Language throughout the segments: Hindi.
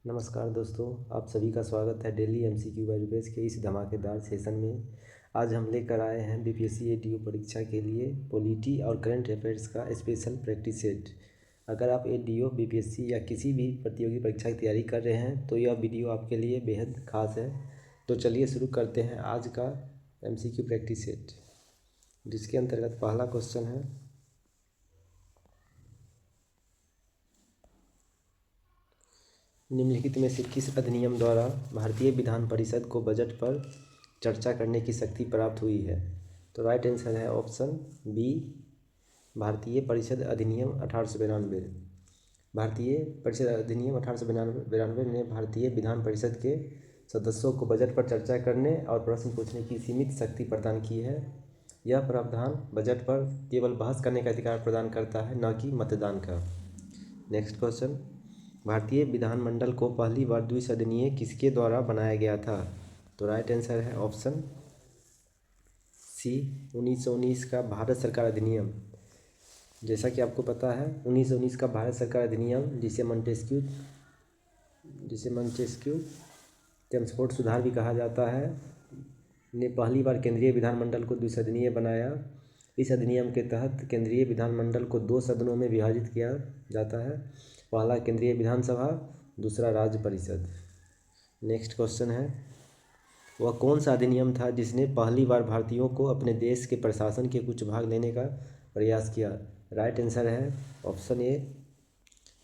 नमस्कार दोस्तों, आप सभी का स्वागत है डेली एमसीक्यू बाय रुपेश के इस धमाकेदार सेशन में। आज हम लेकर आए हैं बीपीएससी एडीओ परीक्षा के लिए पॉलिटी और करंट अफेयर्स का स्पेशल प्रैक्टिस सेट। अगर आप एडीओ, बीपीएससी या किसी भी प्रतियोगी परीक्षा की तैयारी कर रहे हैं तो यह वीडियो आपके लिए बेहद खास है। तो चलिए शुरू करते हैं आज का एमसीक्यू प्रैक्टिस सेट, जिसके अंतर्गत पहला क्वेश्चन है, निम्नलिखित में से किस अधिनियम द्वारा भारतीय विधान परिषद को बजट पर चर्चा करने की शक्ति प्राप्त हुई है? तो राइट आंसर है ऑप्शन बी, भारतीय परिषद अधिनियम 1892। भारतीय परिषद अधिनियम 1892 ने भारतीय विधान परिषद के सदस्यों को बजट पर चर्चा करने और प्रश्न पूछने की सीमित शक्ति प्रदान की है। यह प्रावधान बजट पर केवल बहस करने का अधिकार प्रदान करता है, न कि मतदान का। नेक्स्ट क्वेश्चन, भारतीय विधानमंडल को पहली बार द्विसदनीय किसके द्वारा बनाया गया था? तो राइट आंसर है ऑप्शन सी, 1919 का भारत सरकार अधिनियम। जैसा कि आपको पता है, 1919 का भारत सरकार अधिनियम, जिसे मंटेस्क्यू चेम्सफोर्ड सुधार भी कहा जाता है, ने पहली बार केंद्रीय विधानमंडल को द्विसदनीय बनाया। इस अधिनियम के तहत केंद्रीय विधानमंडल को दो सदनों में विभाजित किया जाता है, पहला केंद्रीय विधानसभा, दूसरा राज्य परिषद। नेक्स्ट क्वेश्चन है, वह कौन सा अधिनियम था जिसने पहली बार भारतीयों को अपने देश के प्रशासन के कुछ भाग लेने का प्रयास किया? राइट आंसर है ऑप्शन ए,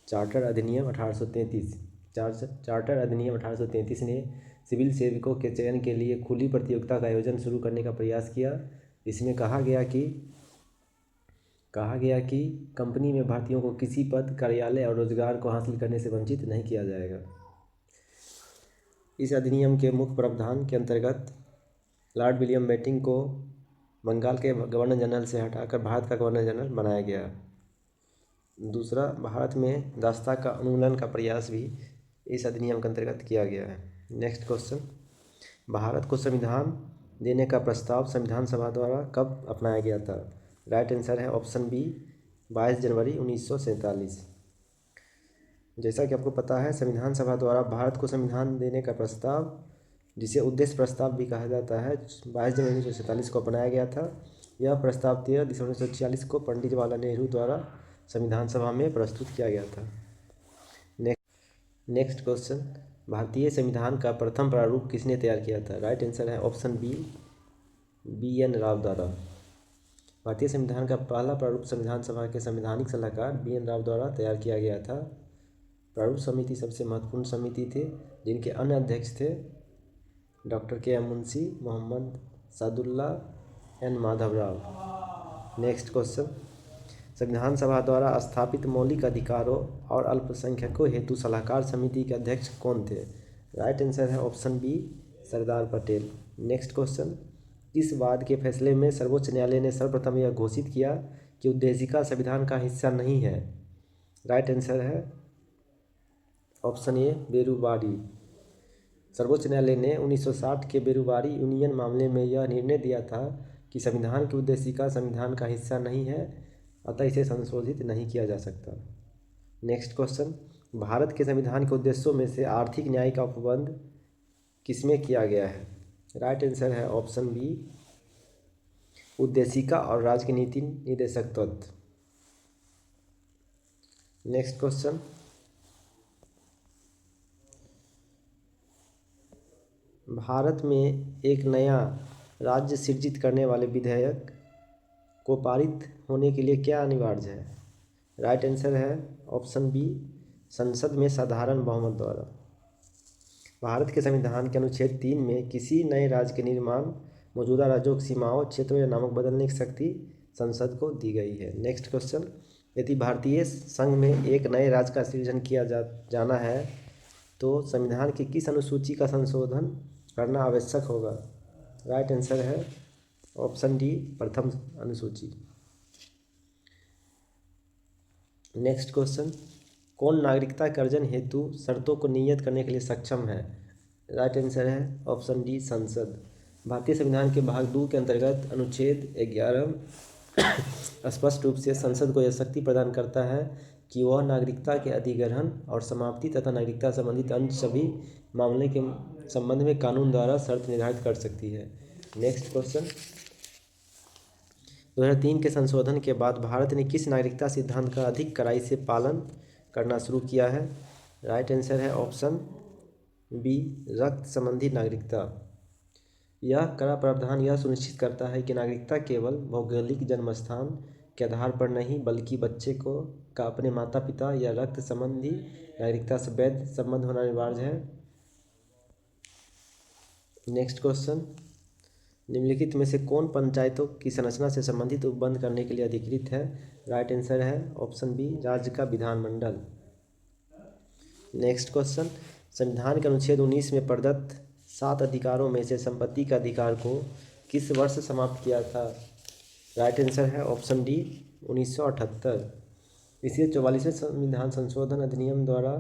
चार्टर अधिनियम 1833। चार्टर अधिनियम 1833 ने सिविल सेवकों के चयन के लिए खुली प्रतियोगिता का आयोजन शुरू करने का प्रयास किया। इसमें कहा गया कि कंपनी में भारतीयों को किसी पद, कार्यालय और रोजगार को हासिल करने से वंचित नहीं किया जाएगा। इस अधिनियम के मुख्य प्रावधान के अंतर्गत लॉर्ड विलियम बेंटिंक को बंगाल के गवर्नर जनरल से हटाकर भारत का गवर्नर जनरल बनाया गया। दूसरा, भारत में दासता का उन्मूलन का प्रयास भी इस अधिनियम के अंतर्गत किया गया है। नेक्स्ट क्वेश्चन, भारत को संविधान देने का प्रस्ताव संविधान सभा द्वारा कब अपनाया गया था? राइट आंसर है ऑप्शन बी, 22 जनवरी 1947। जैसा कि आपको पता है, संविधान सभा द्वारा भारत को संविधान देने का प्रस्ताव, जिसे उद्देश्य प्रस्ताव भी कहा जाता है, 22 जनवरी 1947 को अपनाया गया था। यह प्रस्ताव 13 दिसंबर 1946 को पंडित जवाहरलाल नेहरू द्वारा संविधान सभा में प्रस्तुत किया गया था। नेक्स्ट क्वेश्चन, भारतीय संविधान का प्रथम प्रारूप किसने तैयार किया था? राइट आंसर है ऑप्शन बी एन राव द्वारा। भारतीय संविधान का पहला प्रारूप संविधान सभा के संवैधानिक सलाहकार बी एन राव द्वारा तैयार किया गया था। प्रारूप समिति सबसे महत्वपूर्ण समिति थी, जिनके अन्य अध्यक्ष थे doctor K M Munshi, Mohammad Saadulla, N Madhavrao. Next question, संविधान सभा द्वारा स्थापित मौलिक अधिकारों और अल्पसंख्यकों हेतु सलाहकार समिति के अध्यक्ष कौन थे? राइट आंसर है option B, Sardar Patel. Next question, इस वाद के फैसले में सर्वोच्च न्यायालय ने सर्वप्रथम यह घोषित किया कि उद्देशिका संविधान का हिस्सा नहीं है? राइट आंसर है ऑप्शन ए, बेरुवारी। सर्वोच्च न्यायालय ने 1960 के बेरुवारी यूनियन मामले में यह निर्णय दिया था कि संविधान की उद्देशिका संविधान का हिस्सा नहीं है, अतः इसे संशोधित नहीं किया जा सकता। नेक्स्ट क्वेश्चन, भारत के संविधान के उद्देश्यों में से आर्थिक न्याय का उपबंध किसमें किया गया है? राइट आंसर है ऑप्शन बी, उद्देशिका और राज्य के नीति निर्देशक तत्व। नेक्स्ट क्वेश्चन, भारत में एक नया राज्य सृजित करने वाले विधेयक को पारित होने के लिए क्या अनिवार्य है? राइट आंसर है ऑप्शन बी, संसद में साधारण बहुमत द्वारा। भारत के संविधान के अनुच्छेद 3 में किसी नए राज्य के निर्माण, मौजूदा राज्यों की सीमाओं, क्षेत्रों या नामक बदलने की शक्ति संसद को दी गई है। नेक्स्ट क्वेश्चन, यदि भारतीय संघ में एक नए राज्य का सृजन किया जाना है तो संविधान की किस अनुसूची का संशोधन करना आवश्यक होगा? राइट आंसर है ऑप्शन डी, प्रथम अनुसूची। नेक्स्ट क्वेश्चन, कौन नागरिकता के अर्जन हेतु शर्तों को नियत करने के लिए सक्षम है? राइट आंसर है ऑप्शन डी, संसद। भारतीय संविधान के भाग 2 के अंतर्गत अनुच्छेद 11 स्पष्ट रूप से संसद को यह शक्ति प्रदान करता है कि वह नागरिकता के अधिग्रहण और समाप्ति तथा नागरिकता संबंधित अन्य सभी मामले के संबंध में कानून द्वारा शर्त निर्धारित कर सकती है। नेक्स्ट क्वेश्चन, 2003 के संशोधन के बाद भारत ने किस नागरिकता सिद्धांत का अधिक कड़ाई से पालन करना शुरू किया है? राइट आंसर है ऑप्शन बी, रक्त संबंधी नागरिकता। यह कड़ा प्रावधान यह सुनिश्चित करता है कि नागरिकता केवल भौगोलिक जन्म स्थान के आधार पर नहीं बल्कि बच्चे को का अपने माता पिता या रक्त संबंधी नागरिकता से वैध संबंध होना अनिवार्य है। नेक्स्ट क्वेश्चन, निम्नलिखित में से कौन पंचायतों की संरचना से संबंधित उपबंध करने के लिए अधिकृत है? राइट आंसर है ऑप्शन बी, राज्य का विधानमंडल। नेक्स्ट क्वेश्चन, संविधान के अनुच्छेद 19 में प्रदत्त 7 अधिकारों में से संपत्ति के अधिकार को किस वर्ष समाप्त किया था? राइट आंसर है ऑप्शन डी, 1978। इसे 44वें संविधान संशोधन अधिनियम द्वारा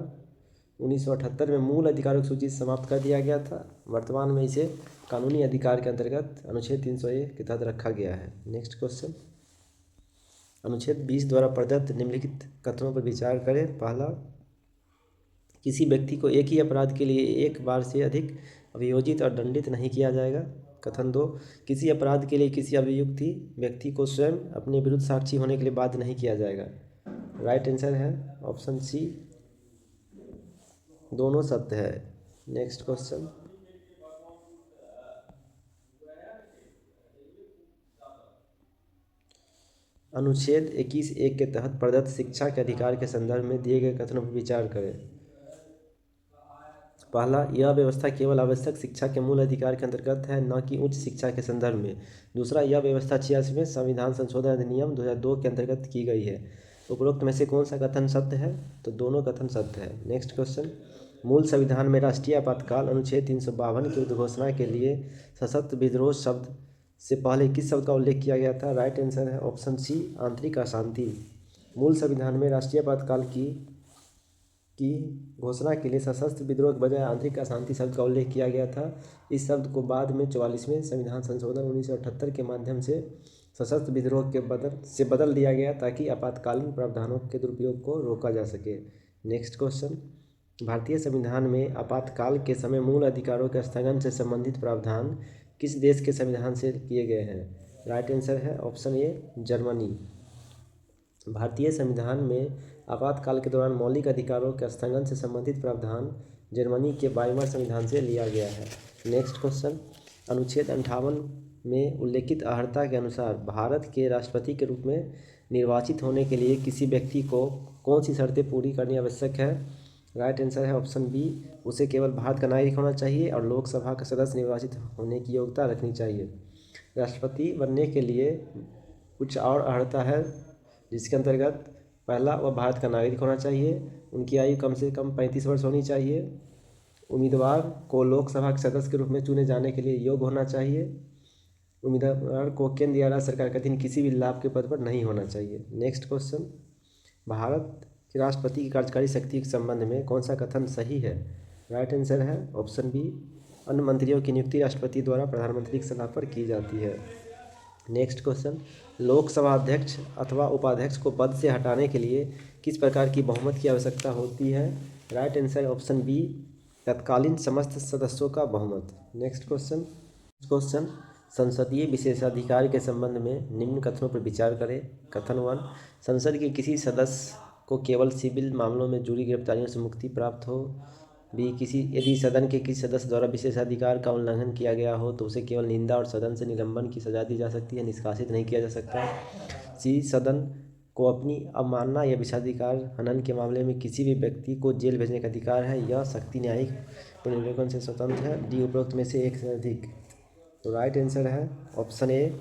1978 में मूल अधिकारों की सूची समाप्त कर दिया गया था। वर्तमान में इसे कानूनी अधिकार के अंतर्गत अनुच्छेद 301 के तहत रखा गया है। नेक्स्ट क्वेश्चन, अनुच्छेद 20 द्वारा प्रदत्त निम्नलिखित कथनों पर विचार करें। पहला, किसी व्यक्ति को एक ही अपराध के लिए एक बार से अधिक अभियोजित और दंडित नहीं किया जाएगा। कथन 2, किसी अपराध के लिए किसी अभियुक्त व्यक्ति को स्वयं अपने विरुद्ध साक्षी होने के लिए बाध्य नहीं किया जाएगा। राइट आंसर है ऑप्शन सी, दोनों सत्य है। नेक्स्ट क्वेश्चन, अनुच्छेद 21(1) के तहत प्रदत्त शिक्षा के अधिकार के संदर्भ में दिए गए कथनों पर विचार करें। पहला, यह व्यवस्था केवल आवश्यक शिक्षा के मूल अधिकार के अंतर्गत है, न कि उच्च शिक्षा के संदर्भ में। दूसरा, यह व्यवस्था 86वें संविधान संशोधन अधिनियम 2002 के अंतर्गत की गई है। उपरोक्त में से कौन सा कथन सत्य है? तो दोनों कथन सत्य है। नेक्स्ट क्वेश्चन, मूल संविधान में राष्ट्रीय आपातकाल अनुच्छेद 352 की उद्घोषणा के लिए सशस्त्र विद्रोह शब्द से पहले किस शब्द का उल्लेख किया गया था? राइट आंसर है ऑप्शन सी, आंतरिक अशांति। मूल संविधान में राष्ट्रीय आपातकाल की घोषणा के लिए सशस्त्र विद्रोह के बजाय आंतरिक अशांति शब्द का उल्लेख किया गया था। इस शब्द को बाद में 44वें संविधान संशोधन 1978 के माध्यम से सशस्त्र विद्रोह के बदल दिया गया ताकि आपातकालीन प्रावधानों के दुरुपयोग को रोका जा सके। नेक्स्ट क्वेश्चन, भारतीय संविधान में आपातकाल के समय मूल अधिकारों के स्थगन से संबंधित प्रावधान किस देश के संविधान से किए गए हैं? राइट आंसर है ऑप्शन ए, जर्मनी। भारतीय संविधान में आपातकाल के दौरान मौलिक अधिकारों के स्थगन से संबंधित प्रावधान जर्मनी के 22वें संविधान से लिया गया है। नेक्स्ट क्वेश्चन, अनुच्छेद 58 में उल्लेखित अर्हता के अनुसार भारत के राष्ट्रपति के रूप में निर्वाचित होने के लिए किसी व्यक्ति को कौन सी शर्तें पूरी करनी आवश्यक है? राइट आंसर है ऑप्शन बी, उसे केवल भारत का नागरिक होना चाहिए और लोकसभा का सदस्य निर्वाचित होने की योग्यता रखनी चाहिए। राष्ट्रपति बनने के लिए कुछ और अर्हता है, जिसके अंतर्गत पहला, वह भारत का नागरिक होना चाहिए, उनकी आयु कम से कम 35 वर्ष होनी चाहिए, उम्मीदवार को लोकसभा के सदस्य के रूप में चुने जाने के लिए योग्य होना चाहिए, उम्मीदवार को केंद्र या राज्य सरकार के अधीन किसी भी लाभ के पद पर नहीं होना चाहिए। नेक्स्ट क्वेश्चन, भारत के राष्ट्रपति की कार्यकारी शक्ति के संबंध में कौन सा कथन सही है? राइट आंसर है ऑप्शन बी, अन्य मंत्रियों की नियुक्ति राष्ट्रपति द्वारा प्रधानमंत्री की सलाह पर की जाती है। नेक्स्ट क्वेश्चन, लोकसभा अध्यक्ष अथवा उपाध्यक्ष को पद से हटाने के लिए किस प्रकार की बहुमत की आवश्यकता होती है? राइट आंसर ऑप्शन बी, तत्कालीन समस्त सदस्यों का बहुमत। नेक्स्ट क्वेश्चन, संसदीय विशेषाधिकार के संबंध में निम्न कथनों पर विचार करें। कथन 1, संसद के किसी सदस्य को केवल सिविल मामलों में जुड़ी गिरफ्तारियों से मुक्ति प्राप्त हो। बी, यदि सदन के किसी सदस्य द्वारा विशेषाधिकार का उल्लंघन किया गया हो तो उसे केवल निंदा और सदन से निलंबन की सजा दी जा सकती है, निष्कासित नहीं किया जा सकता। सी, सदन को अपनी अवमानना या विशेषाधिकार हनन के मामले में किसी भी व्यक्ति को जेल भेजने का अधिकार है। यह शक्ति न्यायिक पुनर्विवेचन से स्वतंत्र है। डी, उपरोक्त में से एक से अधिक। तो राइट आंसर है ऑप्शन ए,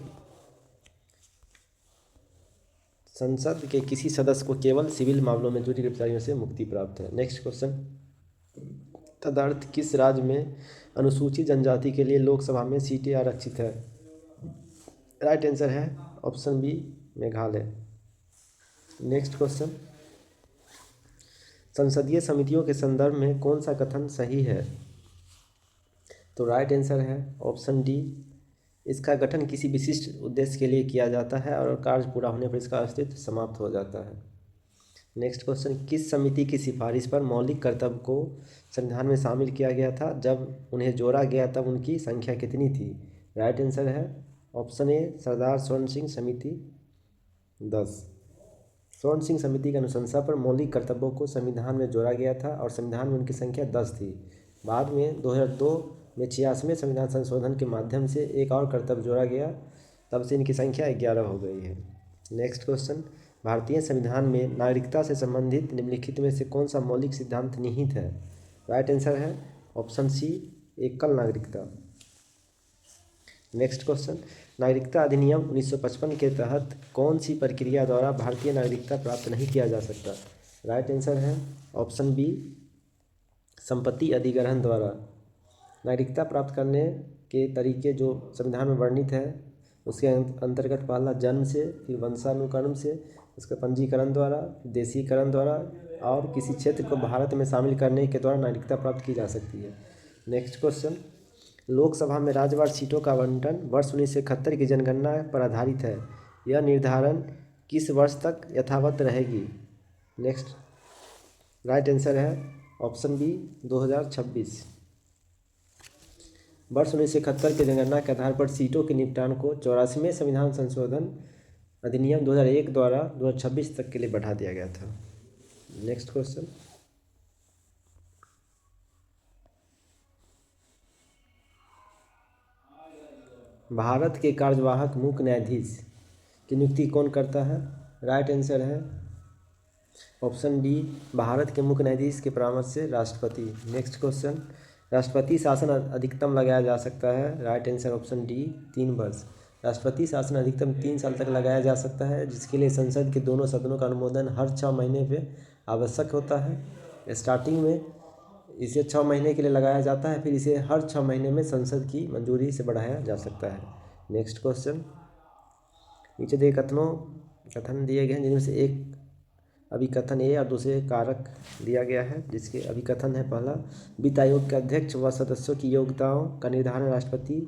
संसद के किसी सदस्य को केवल सिविल मामलों में जुड़ी गिरफ्तारियों से मुक्ति प्राप्त है। नेक्स्ट क्वेश्चन, तदर्थ किस राज्य में अनुसूचित जनजाति के लिए लोकसभा में सीटें आरक्षित है? राइट आंसर है option B, Meghalaya. Next question, संसदीय समितियों के संदर्भ में कौन सा कथन सही है? तो राइट आंसर है ऑप्शन डी, इसका गठन किसी विशिष्ट उद्देश्य के लिए किया जाता है और कार्य पूरा होने पर इसका अस्तित्व समाप्त हो जाता है। नेक्स्ट क्वेश्चन, किस समिति की सिफारिश पर मौलिक कर्तव्य को संविधान में शामिल किया गया था? जब उन्हें जोड़ा गया तब उनकी संख्या कितनी थी? राइट आंसर है ऑप्शन ए सरदार स्वर्ण सिंह समिति 10। स्वर्ण सिंह समिति की अनुशंसा पर मौलिक कर्तव्यों को संविधान में जोड़ा गया था और संविधान में उनकी संख्या 10 थी। बाद में 2002 में 86वें संविधान संशोधन के माध्यम से एक और कर्तव्य जोड़ा गया, तब से इनकी संख्या 11 हो गई है। नेक्स्ट क्वेश्चन, भारतीय संविधान में नागरिकता से संबंधित निम्नलिखित में से कौन सा मौलिक सिद्धांत निहित है? राइट आंसर है ऑप्शन सी एकल नागरिकता। नेक्स्ट क्वेश्चन, नागरिकता अधिनियम 1955 के तहत कौन सी प्रक्रिया द्वारा भारतीय नागरिकता प्राप्त नहीं किया जा सकता? राइट आंसर है ऑप्शन बी संपत्ति अधिग्रहण द्वारा। नागरिकता प्राप्त करने के तरीके जो संविधान में वर्णित है उसके अंतर्गत पहला जन्म से, फिर वंशानुक्रम से, उसके पंजीकरण द्वारा, देशीकरण द्वारा और किसी क्षेत्र को भारत में शामिल करने के द्वारा नागरिकता प्राप्त की जा सकती है। नेक्स्ट क्वेश्चन, लोकसभा में राज्यवार सीटों का आवंटन वर्ष 1971 की जनगणना पर आधारित है। यह निर्धारण किस वर्ष तक यथावत रहेगी? नेक्स्ट राइट आंसर है ऑप्शन बी 2026। वर्ष 1971 की जनगणना के आधार पर सीटों के निपटान को 84वें संविधान संशोधन अधिनियम 2001 द्वारा 2026 तक के लिए बढ़ा दिया गया था। नेक्स्ट क्वेश्चन, भारत के कार्यवाहक मुख्य न्यायाधीश की नियुक्ति कौन करता है? राइट आंसर है ऑप्शन डी भारत के मुख्य न्यायाधीश के परामर्श से राष्ट्रपति। नेक्स्ट क्वेश्चन, राष्ट्रपति शासन अधिकतम लगाया जा सकता है? राइट आंसर ऑप्शन डी 3 वर्ष। राष्ट्रपति शासन अधिकतम 3 साल तक लगाया जा सकता है, जिसके लिए संसद के दोनों सदनों का अनुमोदन हर 6 महीने पे आवश्यक होता है। स्टार्टिंग में इसे 6 महीने के लिए लगाया जाता है, फिर इसे हर 6 महीने में संसद की मंजूरी से बढ़ाया जा सकता है। नेक्स्ट क्वेश्चन, नीचे दिए कथन दिए गए हैं जिनमें से एक अभिकथन ए और दूसरे कारक दिया गया है, जिसके अभिकथन है पहला, वित्त आयोग के अध्यक्ष व सदस्यों की योग्यताओं का निर्धारण राष्ट्रपति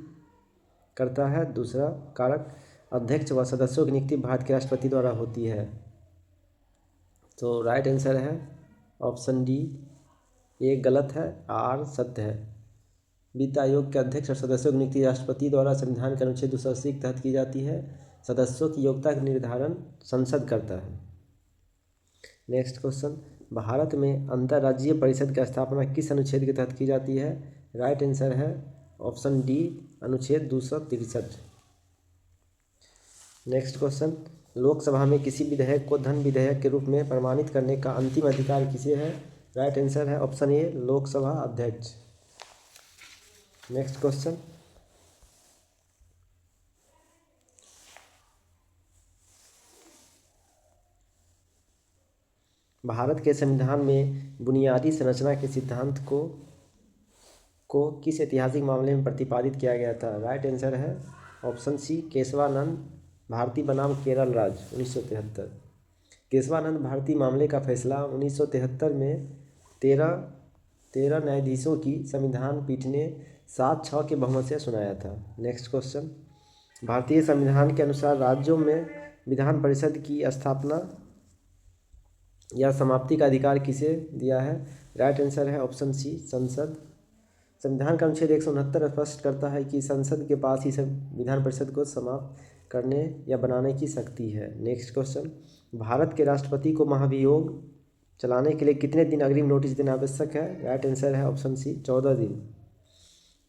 करता है। दूसरा कारक, अध्यक्ष व सदस्यों की नियुक्ति भारत के राष्ट्रपति द्वारा होती है। तो राइट आंसर है ऑप्शन डी, ए गलत है, आर सत्य है। वित्त आयोग के अध्यक्ष और सदस्यों की नियुक्ति राष्ट्रपति द्वारा संविधान के अनुच्छेद 280 के तहत की जाती है। सदस्यों की योग्यता का निर्धारण संसद करता है। नेक्स्ट क्वेश्चन, भारत में अंतर्राज्यीय परिषद की स्थापना किस अनुच्छेद के तहत की जाती है? राइट आंसर है ऑप्शन डी अनुच्छेद 263। नेक्स्ट क्वेश्चन, लोकसभा में किसी विधेयक को धन विधेयक के रूप में प्रमाणित करने का अंतिम अधिकार किसे है? राइट आंसर है ऑप्शन ए लोकसभा अध्यक्ष। नेक्स्ट क्वेश्चन, भारत के संविधान में बुनियादी संरचना के सिद्धांत को किस ऐतिहासिक मामले में प्रतिपादित किया गया था? राइट आंसर है ऑप्शन सी केशवानंद भारती बनाम केरल राज्य 1973। केशवानंद भारती मामले का फैसला 1973 में 13 न्यायाधीशों की संविधान पीठ ने 7-6 के बहुमत से सुनाया था। नेक्स्ट क्वेश्चन, भारतीय संविधान के अनुसार राज्यों में विधान परिषद की स्थापना या समाप्ति का अधिकार किसे दिया है? राइट आंसर है ऑप्शन सी संसद। संविधान का अनुच्छेद 169 स्पष्ट करता है कि संसद के पास ही सब विधान परिषद को समाप्त करने या बनाने की शक्ति है। नेक्स्ट क्वेश्चन, भारत के राष्ट्रपति को महाभियोग चलाने के लिए कितने दिन अग्रिम नोटिस देना आवश्यक है? राइट आंसर है ऑप्शन सी 14 दिन।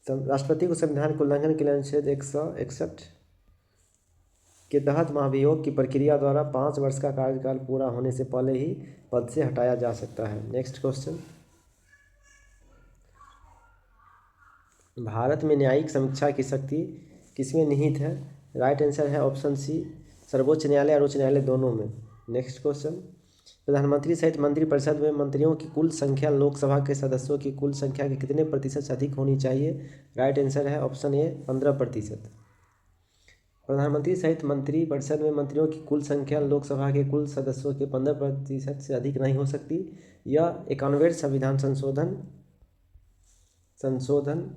राष्ट्रपति को संविधान के उल्लंघन के लिए अनुच्छेद 161 के तहत महाभियोग की प्रक्रिया द्वारा 5 वर्ष का कार्यकाल पूरा होने से पहले ही पद से हटाया जा सकता है। नेक्स्ट क्वेश्चन, भारत में न्यायिक समीक्षा की शक्ति किसमें निहित है? राइट आंसर है ऑप्शन सी सर्वोच्च न्यायालय और उच्च न्यायालय दोनों में। नेक्स्ट क्वेश्चन, प्रधानमंत्री सहित मंत्रिपरिषद में मंत्रियों की कुल संख्या लोकसभा के सदस्यों की कुल संख्या के कितने प्रतिशत से अधिक होनी चाहिए? राइट आंसर है ऑप्शन ए 15%। प्रधानमंत्री सहित मंत्रिपरिषद में मंत्रियों की कुल संख्या लोकसभा के कुल सदस्यों के 15% से अधिक नहीं हो सकती। यह 91वें संविधान संशोधन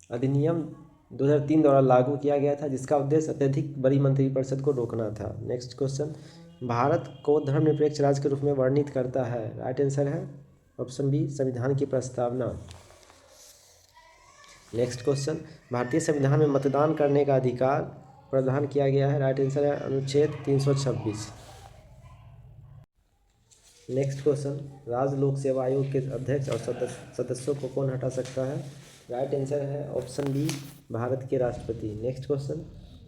अधिनियम 2003 द्वारा लागू किया गया था, जिसका उद्देश्य अत्यधिक बड़ी मंत्रिपरिषद को रोकना था। नेक्स्ट क्वेश्चन, भारत को धर्मनिरपेक्ष राज्य के रूप में वर्णित करता है? राइट आंसर है ऑप्शन बी, संविधान की प्रस्तावना। नेक्स्ट क्वेश्चन, भारतीय संविधान में मतदान करने का अधिकार प्रदान किया गया है? राइट आंसर है अनुच्छेद 326। नेक्स्ट क्वेश्चन, राज्य लोक सेवा आयोग के अध्यक्ष और सदस्यों को कौन हटा सकता है? राइट आंसर है ऑप्शन बी, भारत के राष्ट्रपति। नेक्स्ट क्वेश्चन,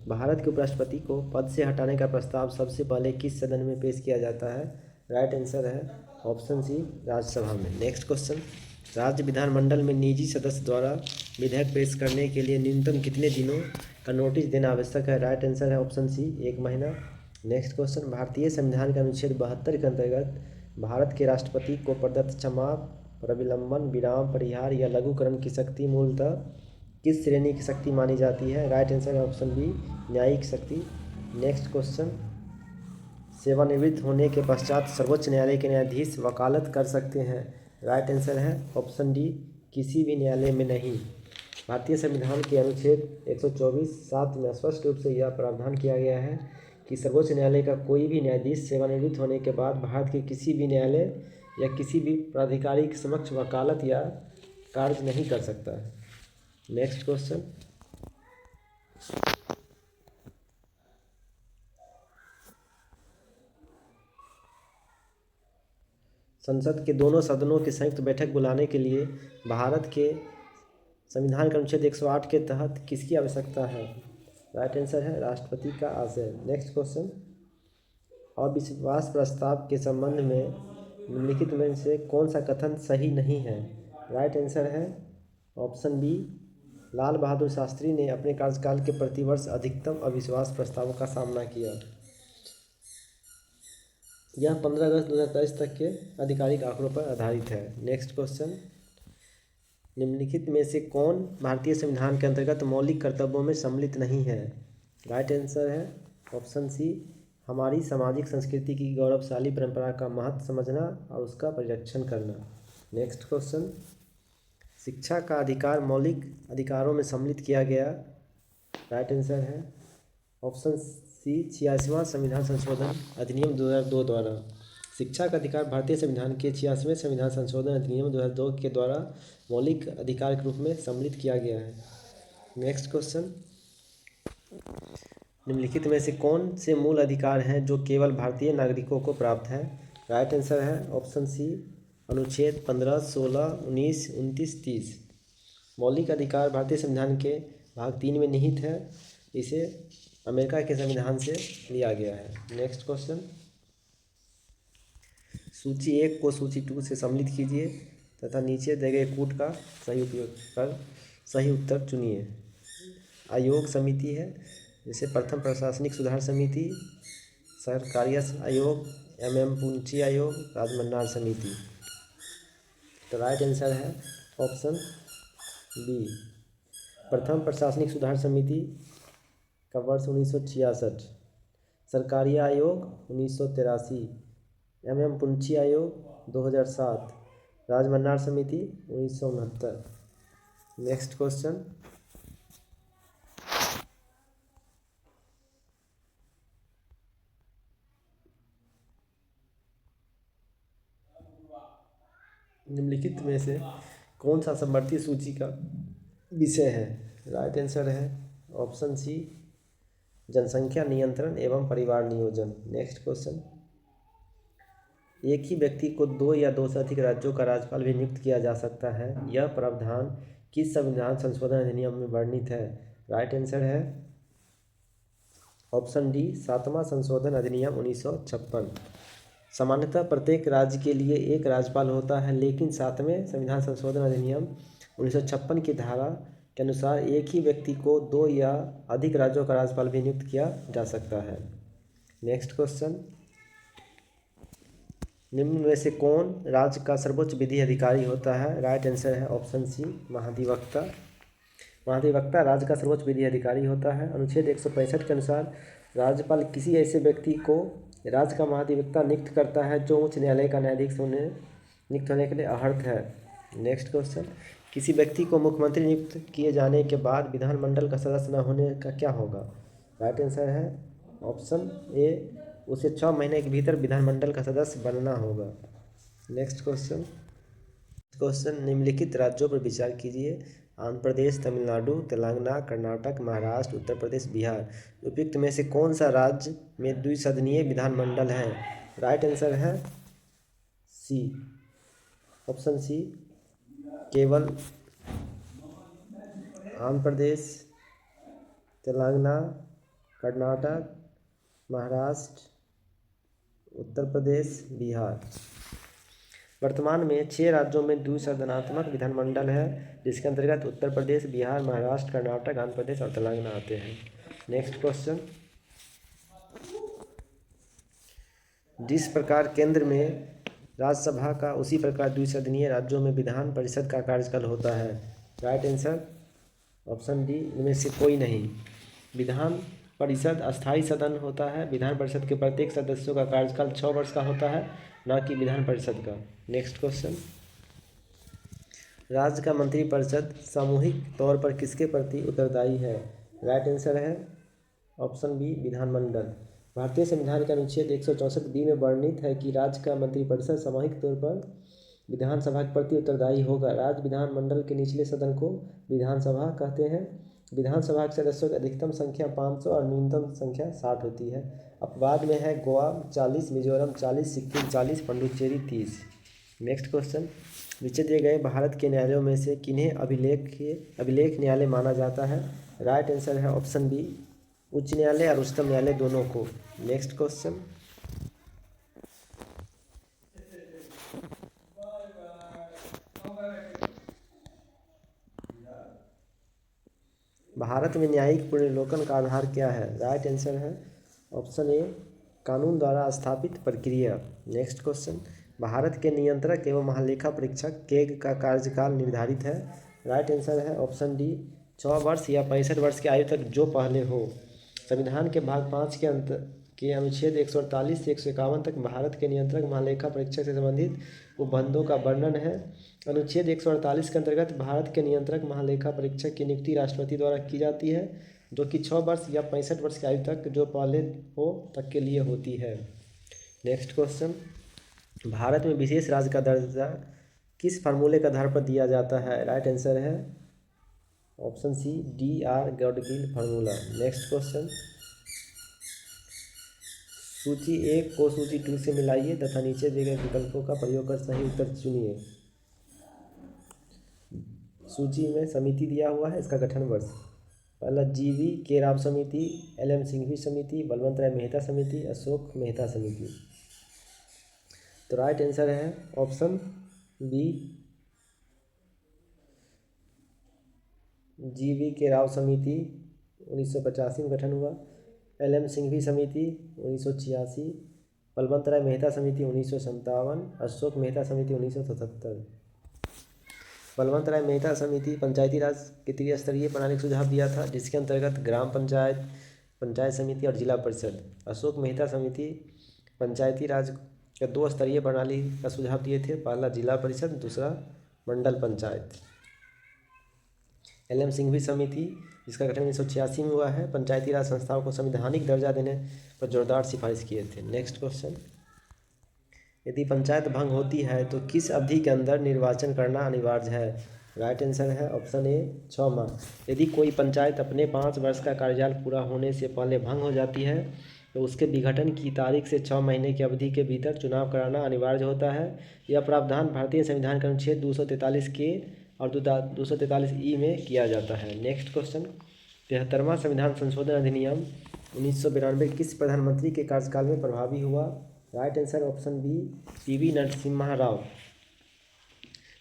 भारत के उपराष्ट्रपति को पद से हटाने का प्रस्ताव सबसे पहले किस सदन में पेश किया जाता है? राइट आंसर है ऑप्शन सी, राज्यसभा में। नेक्स्ट क्वेश्चन, राज्य विधानमंडल में निजी सदस्य द्वारा विधेयक पेश करने के लिए न्यूनतम कितने दिनों का नोटिस देना आवश्यक है? राइट आंसर है ऑप्शन सी, 1 महीना। नेक्स्ट क्वेश्चन, भारतीय संविधान के अनुच्छेद 72 के अंतर्गत भारत के राष्ट्रपति को प्रदत्त क्षमा, प्रविलंबन, विराम, परिहार या लघुकरण की शक्ति मूलतः किस श्रेणी की शक्ति मानी जाती है? राइट आंसर है ऑप्शन बी, न्यायिक शक्ति। नेक्स्ट क्वेश्चन, सेवानिवृत्त होने के पश्चात सर्वोच्च न्यायालय के न्यायाधीश वकालत कर सकते हैं? राइट आंसर है ऑप्शन डी, किसी भी न्यायालय में नहीं। भारतीय संविधान के अनुच्छेद 124(7) में स्पष्ट रूप से यह प्रावधान किया गया है कि सर्वोच्च न्यायालय का कोई भी न्यायाधीश सेवानिवृत्त होने के बाद भारत के किसी भी न्यायालय या किसी भी प्राधिकारी के समक्ष वकालत या कार्य नहीं कर सकता है। नेक्स्ट क्वेश्चन, संसद के दोनों सदनों की संयुक्त बैठक बुलाने के लिए भारत के संविधान के अनुच्छेद 108 के तहत किसकी आवश्यकता है? राइट आंसर है राष्ट्रपति का आशय। नेक्स्ट क्वेश्चन, अविश्वास प्रस्ताव के संबंध में निम्नलिखित में से कौन सा कथन सही नहीं है? राइट आंसर है ऑप्शन बी, लाल बहादुर शास्त्री ने अपने कार्यकाल के प्रतिवर्ष अधिकतम अविश्वास प्रस्तावों का सामना किया। यह 15 अगस्त 2023 तक के आधिकारिक आंकड़ों पर आधारित है। नेक्स्ट क्वेश्चन, निम्नलिखित में से कौन भारतीय संविधान के अंतर्गत मौलिक कर्तव्यों में सम्मिलित नहीं है? राइट आंसर है ऑप्शन सी, हमारी सामाजिक संस्कृति की गौरवशाली परंपरा का महत्व समझना और उसका परिरक्षण करना। नेक्स्ट क्वेश्चन, शिक्षा का अधिकार मौलिक अधिकारों में सम्मिलित किया गया? राइट आंसर है ऑप्शन सी, 86वां संविधान संशोधन अधिनियम 2002 द्वारा। शिक्षा का अधिकार भारतीय संविधान के 86वें संविधान संशोधन अधिनियम 2002 के द्वारा मौलिक अधिकार के रूप में सम्मिलित किया गया है। नेक्स्ट क्वेश्चन, निम्नलिखित में से कौन से मूल अधिकार हैं जो केवल भारतीय नागरिकों को प्राप्त हैं? राइट आंसर है ऑप्शन सी, अनुच्छेद 15, 16, 19, 29, 30। मौलिक अधिकार भारतीय संविधान के भाग 3 में निहित है। इसे अमेरिका के संविधान से लिया गया है। नेक्स्ट क्वेश्चन, सूची 1 को सूची 2 से सम्मिलित कीजिए तथा नीचे दिए गए कूट का सही उपयोग कर सही उत्तर चुनिए। आयोग समिति है जैसे प्रथम प्रशासनिक सुधार समिति, सरकारिया आयोग, MM पुंची आयोग, राजमन्नार समिति। तो राइट आंसर है ऑप्शन बी, प्रथम प्रशासनिक सुधार समिति का वर्ष 1966, सरकारिया आयोग 1983, MM पुंची आयोग 2007, राजमन्नार समिति 1969। नेक्स्ट क्वेश्चन, निम्नलिखित में से कौन सा समवर्ती सूची का विषय है? राइट आंसर है ऑप्शन सी, जनसंख्या नियंत्रण एवं परिवार नियोजन। नेक्स्ट क्वेश्चन, एक ही व्यक्ति को 2 या 2 से अधिक राज्यों का राज्यपाल भी नियुक्त किया जा सकता है। यह प्रावधान किस संविधान संशोधन अधिनियम में वर्णित है? राइट आंसर है ऑप्शन डी, 7वां संशोधन अधिनियम 1956। सामान्यतः प्रत्येक राज्य के लिए एक राज्यपाल होता है, लेकिन 7वें संविधान संशोधन अधिनियम 1956 की धारा के अनुसार एक ही व्यक्ति को 2 या अधिक राज्यों का राज्यपाल भी नियुक्त किया जा सकता है। नेक्स्ट क्वेश्चन, निम्न में से कौन राज्य का सर्वोच्च विधि अधिकारी होता है? राइट आंसर है ऑप्शन सी, महाधिवक्ता। महाधिवक्ता राज्य का सर्वोच्च विधि अधिकारी होता है। अनुच्छेद 165 के अनुसार राज्यपाल किसी ऐसे व्यक्ति को राज्य का महाधिवक्ता नियुक्त करता है जो उच्च न्यायालय का न्यायाधीश नियुक्त होने के लिए अहर्त है। नेक्स्ट क्वेश्चन, किसी व्यक्ति को मुख्यमंत्री नियुक्त किए जाने के बाद विधानमंडल का सदस्य न होने का क्या होगा? राइट आंसर है ऑप्शन ए, उसे 6 महीने के भीतर विधानमंडल का सदस्य बनना होगा। नेक्स्ट क्वेश्चन निम्नलिखित राज्यों पर विचार कीजिए। आंध्र प्रदेश, तमिलनाडु, तेलंगाना, कर्नाटक, महाराष्ट्र, उत्तर प्रदेश, बिहार। उपयुक्त में से कौन सा राज्य में द्विसदनीय विधानमंडल है? राइट आंसर है सी, ऑप्शन सी, केवल आंध्र प्रदेश, तेलंगाना, कर्नाटक, महाराष्ट्र, उत्तर प्रदेश, बिहार। वर्तमान में 6 राज्यों में द्विसदनात्मक विधानमंडल है, जिसके अंतर्गत उत्तर प्रदेश, बिहार, महाराष्ट्र, कर्नाटक, आंध्र प्रदेश और तेलंगाना आते हैं। नेक्स्ट क्वेश्चन, जिस प्रकार केंद्र में राज्यसभा का उसी प्रकार द्विसदनीय राज्यों में विधान परिषद का कार्यकाल होता है। राइट आंसर ऑप्शन डी, इनमें से कोई नहीं। विधान परिषद अस्थायी सदन होता है। विधान परिषद के प्रत्येक सदस्यों का कार्यकाल 6 वर्ष का होता है, न कि विधान परिषद का। नेक्स्ट क्वेश्चन, राज्य का मंत्रिपरिषद सामूहिक तौर पर किसके प्रति उत्तरदायी है? राइट आंसर है ऑप्शन बी, विधानमंडल। भारतीय संविधान के अनुच्छेद 164 बी में वर्णित है कि राज्य का मंत्रिपरिषद सामूहिक तौर पर विधानसभा के प्रति उत्तरदायी होगा। राज्य विधानमंडल के निचले सदन को विधानसभा कहते हैं। विधानसभा के सदस्यों की अधिकतम संख्या 500 और न्यूनतम संख्या 60 होती है। अपवाद में है गोवा 40, मिजोरम 40, सिक्किम 40, पुडुचेरी 30। नेक्स्ट क्वेश्चन, नीचे दिए गए भारत के न्यायालयों में से किन्हें अभिलेख न्यायालय माना जाता है? राइट आंसर है ऑप्शन बी, उच्च न्यायालय और उच्चतम न्यायालय दोनों को। नेक्स्ट क्वेश्चन, भारत में न्यायिक पुनर्विलोकन का आधार क्या है? राइट आंसर है ऑप्शन ए, कानून द्वारा स्थापित प्रक्रिया। नेक्स्ट क्वेश्चन, भारत के नियंत्रक एवं महालेखा परीक्षक केग का कार्यकाल निर्धारित है। राइट आंसर है ऑप्शन डी, 6 वर्ष या 65 वर्ष की आयु तक जो पहले हो। संविधान के भाग 5 के अनुच्छेद 148 से 151 तक भारत के नियंत्रक महालेखा परीक्षक से संबंधित उपबंधों का वर्णन है। अनुच्छेद 148 के अंतर्गत भारत के नियंत्रक महालेखा परीक्षक की नियुक्ति राष्ट्रपति द्वारा की जाती है, जो कि 6 वर्ष या 65 वर्ष की आयु तक जो पहले हो तक के लिए होती है। नेक्स्ट क्वेश्चन, भारत में विशेष राज्य का दर्जा किस फार्मूले के आधार पर दिया जाता है? राइट आंसर है option C, D R. Gadgil formula. Next question, सूची 1 को सूची 2 से मिलाइए तथा नीचे दिए गए विकल्पों का प्रयोग कर सही उत्तर चुनिए। सूची में समिति दिया हुआ है, इसका गठन वर्ष। पहला जी.वी. के राव समिति, एल.एम. सिंघवी समिति, बलवंत राय मेहता समिति, अशोक मेहता समिति। तो राइट आंसर है ऑप्शन बी, जी.वी. के राव समिति 1985 में गठन हुआ। एल.एम. सिंघवी समिति 1986, बलवंत राय मेहता समिति 1957, अशोक मेहता समिति 1977। बलवंत राय मेहता समिति पंचायती राज के त्रिस्तरीय प्रणाली का सुझाव दिया था, जिसके अंतर्गत ग्राम पंचायत, पंचायत समिति और जिला परिषद। अशोक मेहता समिति पंचायती राज का 2 स्तरीय प्रणाली का सुझाव दिए थे, पहला जिला परिषद, दूसरा मंडल पंचायत। एल.एम. सिंघवी समिति, जिसका गठन 1986 में हुआ है, पंचायती राज संस्थाओं को संवैधानिक दर्जा देने पर जोरदार सिफारिश किए थे। नेक्स्ट क्वेश्चन, यदि पंचायत भंग होती है तो किस अवधि के अंदर निर्वाचन करना अनिवार्य है? राइट आंसर है ऑप्शन ए, 6 माह। यदि कोई पंचायत अपने 5 वर्ष का कार्यकाल पूरा होने से पहले भंग हो जाती है तो उसके विघटन की तारीख से 6 महीने की अवधि के भीतर चुनाव कराना अनिवार्य होता है। यह प्रावधान भारतीय संविधान के अनुच्छेद 243 के और 243 ई में किया जाता है। नेक्स्ट क्वेश्चन, 73वां संविधान संशोधन अधिनियम 1992 किस प्रधानमंत्री के कार्यकाल में प्रभावी हुआ? Right answer option B, P V. Narasimha Rao.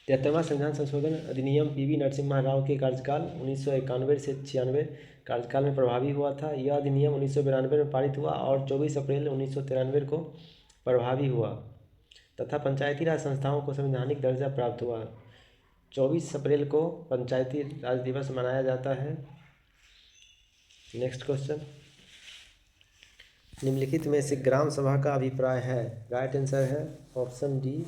73वां संविधान संशोधन अधिनियम पी.वी. नरसिम्हा राव के कार्यकाल 1991 से 96 कार्यकाल में प्रभावी हुआ था। यह अधिनियम 1992 में पारित हुआ और 24 अप्रैल 1993 को प्रभावी हुआ तथा पंचायती राज संस्थाओं को संवैधानिक दर्जा प्राप्त हुआ। 24 अप्रैल को पंचायती राज दिवस मनाया जाता है। नेक्स्ट क्वेश्चन, निम्नलिखित में से ग्राम सभा का अभिप्राय है? राइट आंसर है ऑप्शन डी,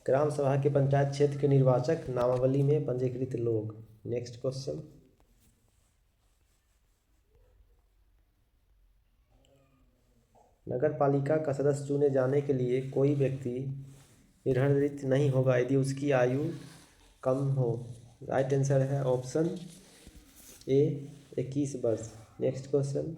ग्राम सभा के पंचायत क्षेत्र के निर्वाचक नामावली में पंजीकृत लोग। नेक्स्ट क्वेश्चन, नगर पालिका का सदस्य चुने जाने के लिए कोई व्यक्ति निर्धारित नहीं होगा यदि उसकी आयु कम हो। राइट आंसर है ऑप्शन ए 21 वर्ष। नेक्स्ट क्वेश्चन,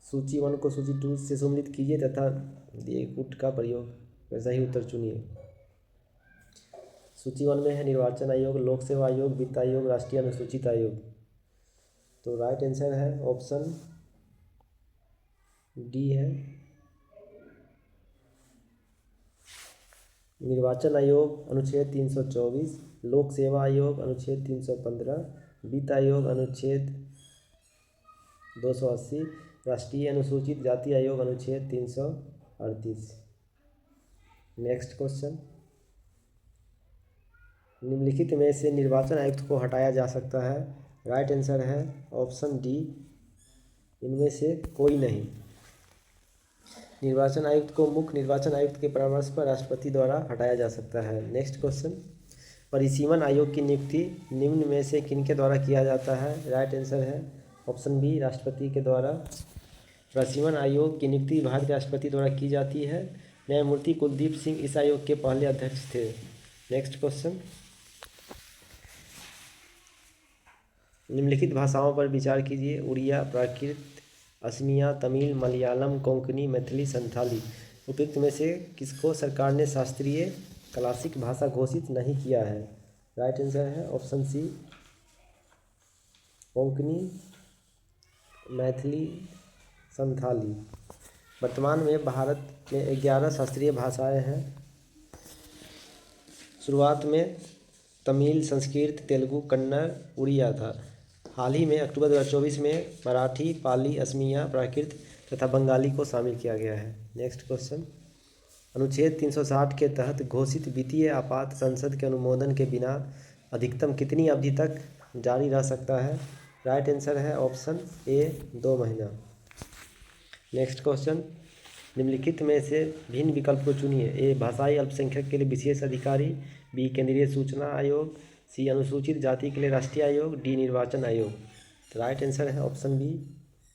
सूची 1 को सूची 2 से सम्मिलित कीजिए तथा दिए गुट का प्रयोग कर सही उत्तर चुनिए। सूची 1 में है निर्वाचन आयोग, लोक सेवा आयोग, वित्त आयोग, राष्ट्रीय अनुसूचित आयोग। तो राइट आंसर है ऑप्शन डी है निर्वाचन आयोग अनुच्छेद 324, लोक सेवा आयोग अनुच्छेद 315, वित्त आयोग अनुच्छेद 280, राष्ट्रीय अनुसूचित जाति आयोग अनुच्छेद 338। नेक्स्ट क्वेश्चन, निम्नलिखित में से निर्वाचन आयुक्त को हटाया जा सकता है। राइट आंसर है ऑप्शन डी, इनमें से कोई नहीं। निर्वाचन आयुक्त को मुख्य निर्वाचन आयुक्त के परामर्श पर राष्ट्रपति द्वारा हटाया जा सकता है। नेक्स्ट क्वेश्चन, परिसीमन आयोग की नियुक्ति निम्न में से किनके द्वारा किया जाता है। राइट आंसर है ऑप्शन बी, राष्ट्रपति के द्वारा। परिसीमन आयोग की नियुक्ति भारत के राष्ट्रपति द्वारा की जाती है। न्यायमूर्ति कुलदीप सिंह इस आयोग के पहले अध्यक्ष थे। नेक्स्ट क्वेश्चन, निम्नलिखित भाषाओं पर विचार कीजिए। उड़िया, प्राकृत, असमिया, तमिल, मलयालम, कोंकणी, मैथिली, संथाली। उपयुक्त में से किसको सरकार ने शास्त्रीय क्लासिक भाषा घोषित नहीं किया है। राइट आंसर है ऑप्शन सी, कोंकणी, मैथिली, संथाली। वर्तमान में भारत में 11 शास्त्रीय भाषाएं हैं। शुरुआत में तमिल, संस्कृत, तेलुगु, कन्नड़, उड़िया था। हाल ही में अक्टूबर 2024 में मराठी, पाली, असमिया, प्राकृत तथा बंगाली को शामिल किया गया है। नेक्स्ट क्वेश्चन, अनुच्छेद 360 के तहत घोषित वित्तीय आपात संसद के अनुमोदन के बिना अधिकतम कितनी अवधि तक जारी रह सकता है। राइट आंसर है ऑप्शन ए, 2 महीना। नेक्स्ट क्वेश्चन, निम्नलिखित में से भिन्न विकल्प को चुनिए। ए, भाषाई अल्पसंख्यक के लिए विशेष अधिकारी, बी, केंद्रीय सूचना आयोग, सी, अनुसूचित जाति के लिए राष्ट्रीय आयोग, डी, निर्वाचन आयोग। तो राइट आंसर है ऑप्शन बी,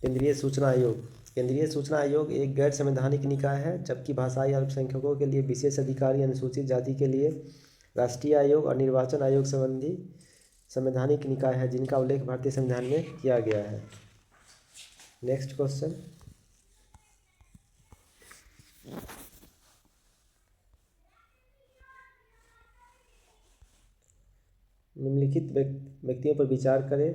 केंद्रीय सूचना आयोग। केंद्रीय सूचना आयोग एक गैर संवैधानिक निकाय है, जबकि भाषाई अल्पसंख्यकों के लिए विशेष अधिकारी, अनुसूचित जाति के लिए राष्ट्रीय आयोग और निर्वाचन आयोग संबंधी संवैधानिक निकाय है, जिनका उल्लेख भारतीय संविधान में किया गया है। नेक्स्ट क्वेश्चन, निम्नलिखित व्यक्तियों पर विचार करें।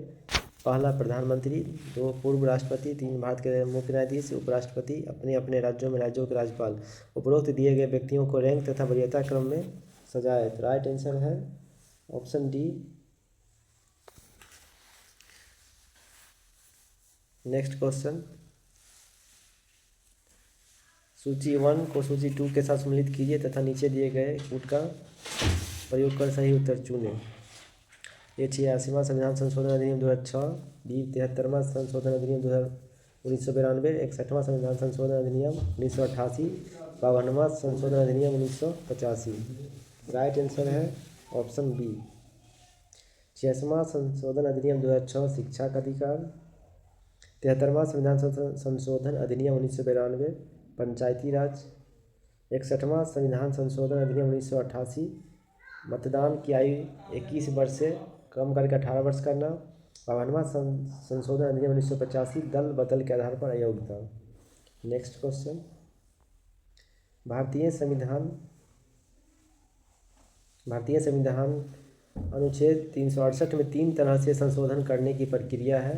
पहला, प्रधानमंत्री। 2, पूर्व राष्ट्रपति। 3, भारत के मुख्य न्यायाधीश, उपराष्ट्रपति, अपने अपने राज्यों में राज्यों के राज्यपाल। उपरोक्त दिए गए व्यक्तियों को रैंक तथा वरीयता क्रम में सजाए। राइट आंसर है ऑप्शन डी। नेक्स्ट क्वेश्चन, सूची 1 को सूची 2 के साथ सम्मिलित कीजिए तथा नीचे दिए गए कूट का प्रयोग कर सही उत्तर चुनें। ए, 86वां संविधान संशोधन अधिनियम 2006, बी, 73वां संशोधन अधिनियम 1992, 61वां संविधान संशोधन अधिनियम 1988, 52वां संशोधन अधिनियम 1985। राइट आंसर है ऑप्शन बी, 86वां संशोधन अधिनियम 2006 शिक्षा का अधिकार, 73वां संविधान संशोधन अधिनियम 1992 पंचायती राज, 61वां संविधान संशोधन अधिनियम 1988 मतदान की आयु 21 वर्ष से कम करके 18 वर्ष करना, 52वां संशोधन अधिनियम 1985 दल बदल के आधार पर अयोग्यता। नेक्स्ट क्वेश्चन, भारतीय संविधान अनुच्छेद 368 में 3 तरह से संशोधन करने की प्रक्रिया है।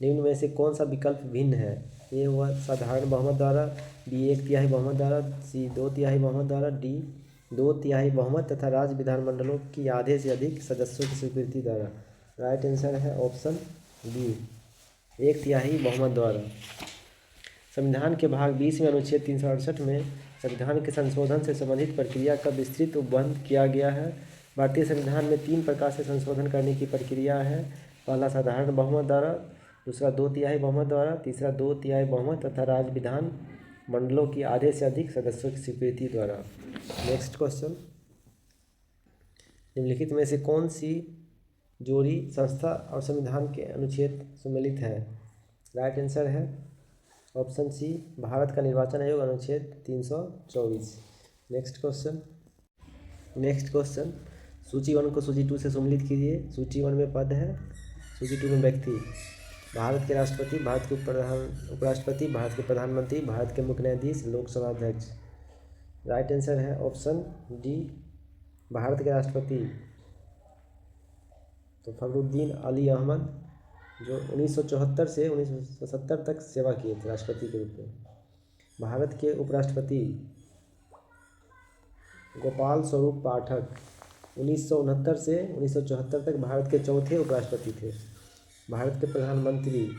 निम्न में से कौन सा विकल्प भिन्न है। ए, हुआ साधारण बहुमत द्वारा, बी, 1/3 बहुमत द्वारा, सी, 2/3 बहुमत द्वारा, डी, 2/3 बहुमत तथा राज्य विधानमंडलों की आधे से अधिक सदस्यों की स्वीकृति द्वारा। राइट आंसर है ऑप्शन बी, 1/3 बहुमत द्वारा। संविधान के भाग 20 में अनुच्छेद 368 में संविधान के संशोधन से संबंधित प्रक्रिया का विस्तृत उपबंध किया गया है। भारतीय संविधान में 3 प्रकार से संशोधन करने की प्रक्रिया है। पहला साधारण बहुमत द्वारा, दूसरा 2/3 बहुमत द्वारा, तीसरा 2/3 बहुमत तथा राज्य विधान मंडलों की आधे से अधिक सदस्यों की स्वीकृति द्वारा। नेक्स्ट क्वेश्चन, निम्नलिखित में से कौन सी जोड़ी संस्था और संविधान के अनुच्छेद सम्मिलित है। राइट आंसर है ऑप्शन सी भारत का निर्वाचन आयोग अनुच्छेद 324। नेक्स्ट क्वेश्चन सूची 1 को सूची 2 से सम्मिलित कीजिए। सूची 1 में पद है, सूची 2 में व्यक्ति। भारत के राष्ट्रपति, भारत के उपराष्ट्रपति, भारत के प्रधानमंत्री, भारत के मुख्य न्यायाधीश, लोकसभा अध्यक्ष। राइट आंसर है ऑप्शन डी, भारत के राष्ट्रपति। तो फखरुद्दीन अली अहमद, जो 1974 से 1970 तक सेवा किए थे राष्ट्रपति के रूप में। भारत के उपराष्ट्रपति गोपाल स्वरूप पाठक 1969 से 1974 तक भारत के चौथे उपराष्ट्रपति थे। भारत के प्रधानमंत्री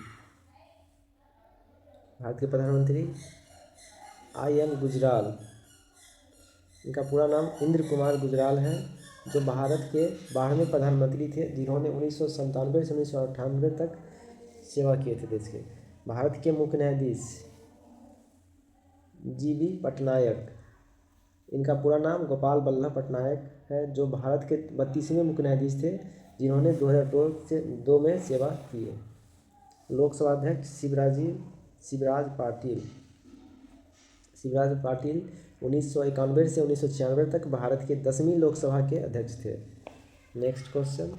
आई.एन. गुजराल, इनका पूरा नाम इंद्र कुमार गुजराल है, जो भारत के 12वें प्रधानमंत्री थे, जिन्होंने 1997 से 1998 तक सेवा किए थे देश के। भारत के मुख्य न्यायाधीश जी.बी. पटनायक, इनका पूरा नाम गोपाल बल्लभ पटनायक है, जो भारत के 32वें मुख्य न्यायाधीश थे, जिन्होंने 2002 में सेवा की है। लोकसभा अध्यक्ष शिवराज पाटिल 1991 से 1996 तक भारत के 10वीं लोकसभा के अध्यक्ष थे। नेक्स्ट क्वेश्चन,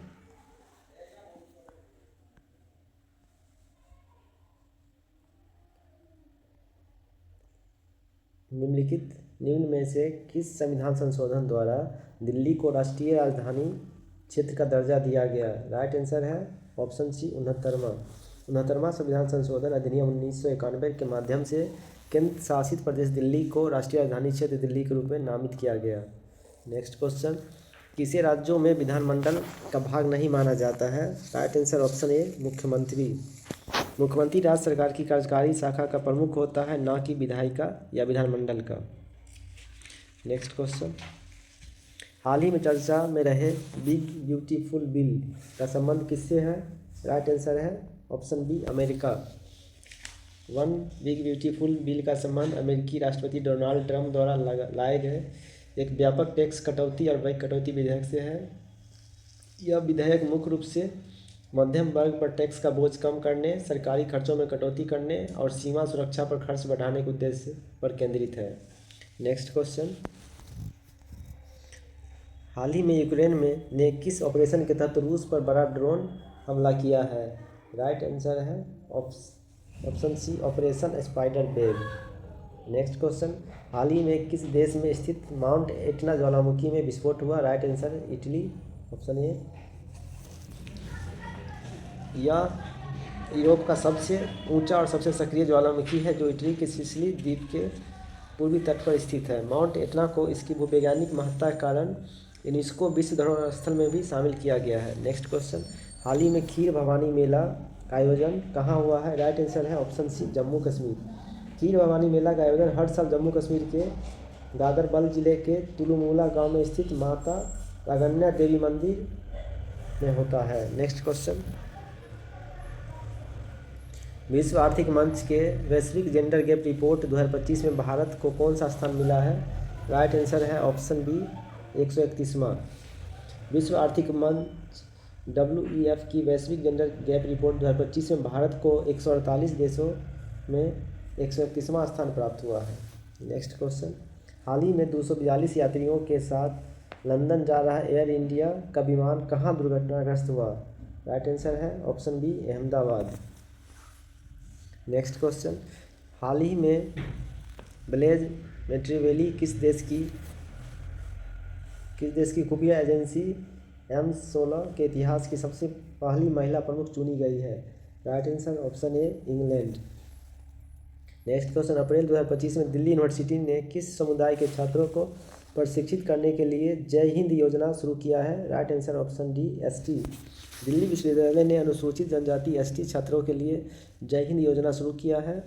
निम्न में से किस संविधान संशोधन द्वारा दिल्ली को राष्ट्रीय राजधानी क्षेत्र का दर्जा दिया गया? राइट आंसर है ऑप्शन सी 69वां संविधान संशोधन अधिनियम 1991 के माध्यम से केंद्र शासित प्रदेश दिल्ली को राष्ट्रीय राजधानी क्षेत्र दिल्ली के रूप में नामित किया गया। नेक्स्ट क्वेश्चन, किसे राज्यों में विधानमंडल का भाग नहीं माना जाता है? राइट आंसर ऑप्शन ए, मुख्यमंत्री राज्य सरकार की कार्यकारी शाखा का प्रमुख होता है, ना कि विधायिका या विधानमंडल का। नेक्स्ट क्वेश्चन, हाल ही में चर्चा में रहे बिग ब्यूटीफुल बिल का संबंध किससे है? राइट आंसर है option B, America. Big beautiful bill का संबंध अमेरिकी राष्ट्रपति डोनाल्ड ट्रंप द्वारा लाए गए एक व्यापक टैक्स कटौती और व्यय कटौती विधेयक से है। यह विधेयक मुख्य रूप से मध्यम वर्ग पर टैक्स का बोझ कम करने, सरकारी खर्चों में कटौती करने और सीमा सुरक्षा पर खर्च बढ़ाने के उद्देश्य पर केंद्रित है। नेक्स्ट क्वेश्चन, हाल ही में यूक्रेन ने किस ऑपरेशन के तहत रूस पर बड़ा ड्रोन हमला किया है? राइट आंसर है option C, operation spider web. Next question, हाल ही में किस देश में स्थित माउंट एटना ज्वालामुखी में विस्फोट हुआ? Right answer Italy, option A. यह यूरोप का सबसे ऊंचा और सबसे सक्रिय ज्वालामुखी है, जो इटली के सिसिली द्वीप के पूर्वी तट पर स्थित है। माउंट एटना को इसकी भूवैज्ञानिक महत्ता के कारण यूनेस्को विश्व धरोहर स्थल में भी शामिल किया गया है। नेक्स्ट क्वेश्चन, हाल ही में खीर भवानी मेला का आयोजन कहाँ हुआ है? राइट आंसर है ऑप्शन सी, जम्मू कश्मीर। खीर भवानी मेला का आयोजन हर साल जम्मू कश्मीर के गादरबल जिले के तुलुमुला गांव में स्थित माता रागन्या देवी मंदिर में होता है। नेक्स्ट क्वेश्चन, विश्व आर्थिक मंच के वैश्विक जेंडर गैप रिपोर्ट 2025 में भारत को कौन सा स्थान मिला है? राइट आंसर है ऑप्शन बी, 131वां। विश्व आर्थिक मंच WEF की वैश्विक जेंडर गैप रिपोर्ट 2025 में भारत को 148 देशों में 131वां स्थान प्राप्त हुआ है। नेक्स्ट क्वेश्चन, हाल ही में 242 यात्रियों के साथ लंदन जा रहा एयर इंडिया का विमान कहाँ दुर्घटनाग्रस्त हुआ? राइट आंसर है option B, Ahmedabad. Next question, हाल ही में ब्लेज मेट्रीवेली किस देश की खुफिया एजेंसी M16 के इतिहास की सबसे पहली महिला प्रमुख चुनी गई है? Right answer option A, England. Next question, April 2025 में दिल्ली यूनिवर्सिटी ने किस समुदाय के छात्रों को प्रशिक्षित करने के लिए जय हिंद योजना शुरू किया है? Right answer option D, ST। Delhi विश्वविद्यालय ने अनुसूचित जनजाति ST छात्रों के लिए जय हिंद योजना शुरू किया है।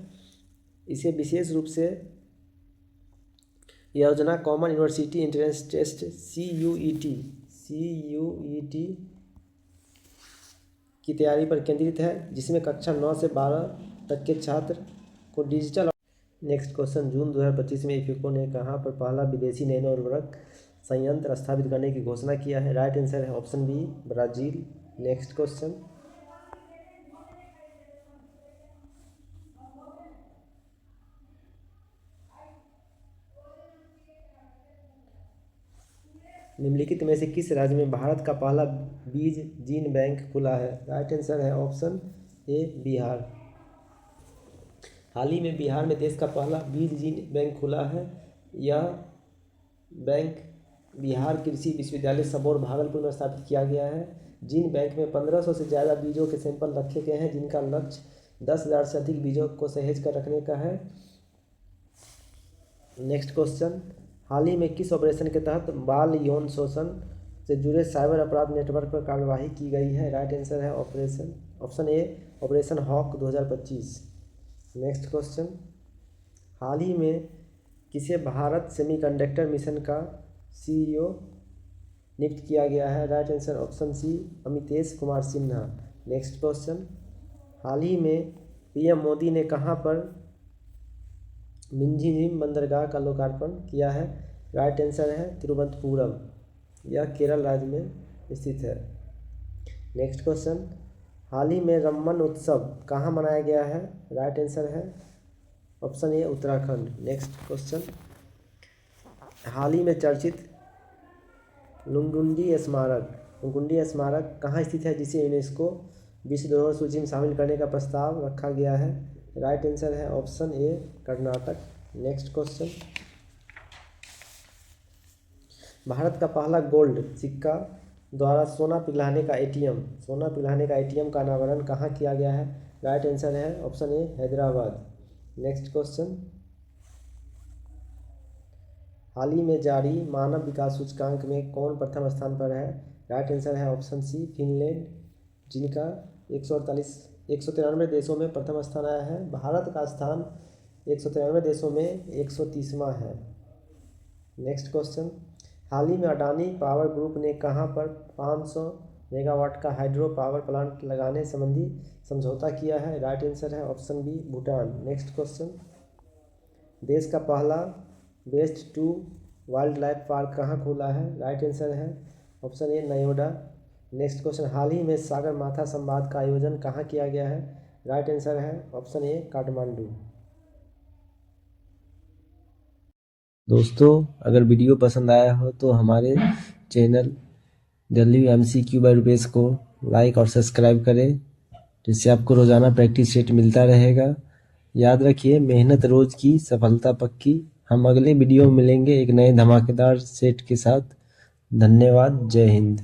इसे विशेष रूप से यह योजना common university entrance test CUET की तैयारी पर केंद्रित है, जिसमें कक्षा 9 से 12 तक के छात्र को डिजिटल। नेक्स्ट क्वेश्चन, जून 2025 में इफको ने कहाँ पर पहला विदेशी नैनो उर्वरक संयंत्र स्थापित करने की घोषणा किया है? राइट आंसर है option B, Brazil. Next question, निम्नलिखित में से किस राज्य में भारत का पहला बीज जीन बैंक खुला है? राइट आंसर है ऑप्शन ए बिहार। हाल ही में बिहार में देश का पहला बीज जीन बैंक खुला है। यह बैंक बिहार कृषि विश्वविद्यालय सबौर भागलपुर में स्थापित किया गया है। जीन बैंक में 1500 से ज़्यादा बीजों के सैंपल रखे गए हैं, जिनका लक्ष्य 10,000 से अधिक बीजों को सहेज कर रखने का है। नेक्स्ट क्वेश्चन, हाल ही में किस ऑपरेशन के तहत बाल यौन शोषण से जुड़े साइबर अपराध नेटवर्क पर कार्रवाई की गई है? राइट आंसर है option A operation hawk 2025। Next question, हाल ही में किसे भारत सेमीकंडक्टर मिशन का CEO नियुक्त किया गया है? Right answer option C Amitesh Kumar Sinha. Next question, हाल ही में PM मोदी ने कहाँ पर मिंजीम बंदरगाह का लोकार्पण किया है? राइट आंसर है तिरुवनंतपुरम। यह केरल राज्य में स्थित है। नेक्स्ट क्वेश्चन, हाल ही में रम्मन उत्सव कहाँ मनाया गया है? राइट आंसर है option A Uttarakhand. Next question, हाल ही में चर्चित लुंगुंडी स्मारक कहाँ स्थित है, जिसे यूनेस्को विश्व धरोहर सूची में शामिल करने का प्रस्ताव रखा गया है? राइट आंसर है ऑप्शन ए कर्नाटक। नेक्स्ट क्वेश्चन, भारत का पहला गोल्ड सिक्का द्वारा सोना पिघलाने का ATM का अनावरण कहाँ किया गया है? राइट आंसर है option A Hyderabad. Next question, हाल ही में जारी मानव विकास सूचकांक में कौन प्रथम स्थान पर है? राइट आंसर है ऑप्शन सी फिनलैंड, जिनका 193 देशों में प्रथम स्थान आया है। भारत का स्थान 193 देशों में 130वां है। नेक्स्ट क्वेश्चन, हाल ही में अडानी पावर ग्रुप ने कहां पर 500 मेगावाट का हाइड्रो पावर प्लांट लगाने संबंधी समझौता किया है? राइट आंसर है option B Bhutan. Next question, देश का पहला बेस्ट 2 वाइल्ड लाइफ पार्क कहाँ खुला है? राइट आंसर है option A Noida. Next question, हाल ही में सागर माथा संवाद का आयोजन कहाँ किया गया है? राइट आंसर है ऑप्शन ए काठमांडू। दोस्तों, अगर वीडियो पसंद आया हो तो हमारे चैनल WMCQ बाय रुपेश को लाइक और सब्सक्राइब करें, जिससे आपको रोज़ाना प्रैक्टिस सेट मिलता रहेगा। याद रखिए, मेहनत रोज की, सफलता पक्की। हम अगले वीडियो में मिलेंगे एक नए धमाकेदार सेट के साथ। धन्यवाद। जय हिंद।